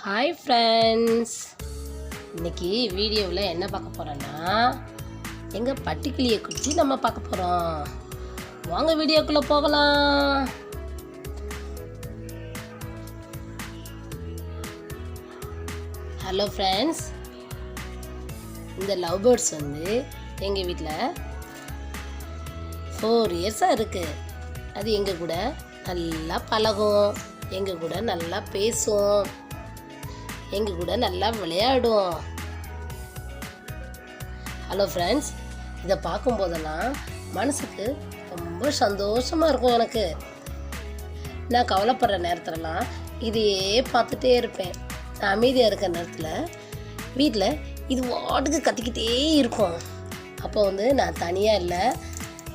Hi friends, இன்றைக்கி வீடியோவில் என்ன பார்க்க போகிறோன்னா எங்கள் பட்டிக்கிளியை குறித்து நம்ம பார்க்க போகிறோம். வாங்க வீடியோக்குள்ளே போகலாம். ஹலோ ஃப்ரெண்ட்ஸ், இந்த லவ் பேர்ட்ஸ் எங்கள் வீட்டில் 4 இயர்ஸாக இருக்குது. அது எங்கள் கூட நல்லா பழகும், எங்கள் கூட நல்லா பேசும், எங்கள் கூட நல்லா விளையாடும். ஹலோ ஃப்ரெண்ட்ஸ், இதை பார்க்கும்போதெல்லாம் மனசுக்கு ரொம்ப சந்தோஷமாக இருக்கும். எனக்கு நான் கவலைப்படுற நேரத்துலலாம் இதையே பார்த்துட்டே இருப்பேன். நான் அமைதியாக இருக்கிற நேரத்தில் வீட்டில் இது வாட்டுக்கு கத்திக்கிட்டே இருக்கும். அப்போ நான் தனியாக இல்லை,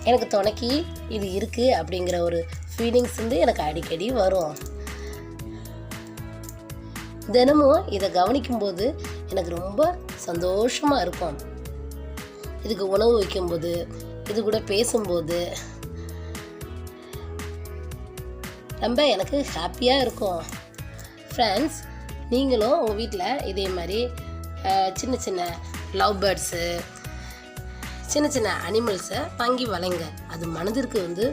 எனக்கு துணைக்கி இது இருக்குது அப்படிங்கிற ஒரு ஃபீலிங்ஸ் எனக்கு அடிக்கடி வரும். தினமும் இதை கவனிக்கும்போது எனக்கு ரொம்ப சந்தோஷமாக இருக்கும். இதுக்கு உணவு வைக்கும்போது, இது கூட பேசும்போது ரொம்ப எனக்கு ஹாப்பியாக இருக்கும். ஃப்ரெண்ட்ஸ், நீங்களும் உங்கள் வீட்டில் இதே மாதிரி சின்ன சின்ன லவ் பேர்ட்ஸு, சின்ன சின்ன அனிமல்ஸை வாங்கி வளங்க. அது மனதிற்கு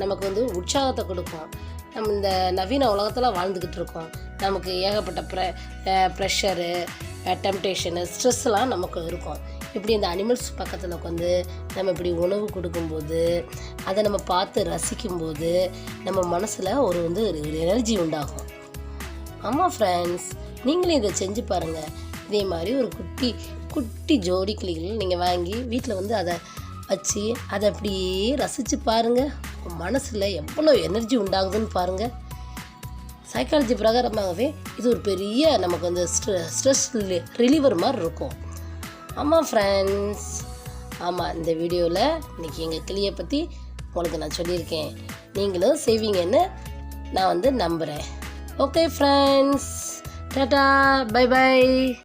நமக்கு உற்சாகத்தை கொடுக்கும். நம்ம இந்த நவீன உலகத்தில் வாழ்ந்துக்கிட்டு இருக்கோம். நமக்கு ஏகப்பட்ட ப்ரெஷரு, டெம்டேஷனு, ஸ்ட்ரெஸ்லாம் நமக்கு இருக்கும். இப்படி இந்த அனிமல்ஸ் பக்கத்தில் உட்காந்து நம்ம இப்படி உணவு கொடுக்கும்போது, அதை நம்ம பார்த்து ரசிக்கும்போது நம்ம மனசில் ஒரு எனர்ஜி உண்டாகும். ஆமாம் ஃப்ரெண்ட்ஸ், நீங்களும் இதை செஞ்சு பாருங்கள். இதே மாதிரி ஒரு குட்டி குட்டி ஜோடி கிளிகள் நீங்கள் வாங்கி வீட்டில் அதை வச்சு அதை அப்படியே ரசித்து பாருங்கள். மனசில் எவ்வளோ எனர்ஜி உண்டாகுதுன்னு பாருங்கள். சைக்காலஜி பிரகாரமாகவே இது ஒரு பெரிய நமக்கு ஸ்ட்ரெஸ் ரிலீவர் மாதிரி இருக்கும். ஆமாம் ஃப்ரெண்ட்ஸ், ஆமாம், இந்த வீடியோவில் இன்றைக்கி எங்கள் கிளியை பற்றி உங்களுக்கு நான் சொல்லியிருக்கேன். நீங்களும் செய்வீங்கன்னு நான் நம்புகிறேன். Okay friends, tata, bye by.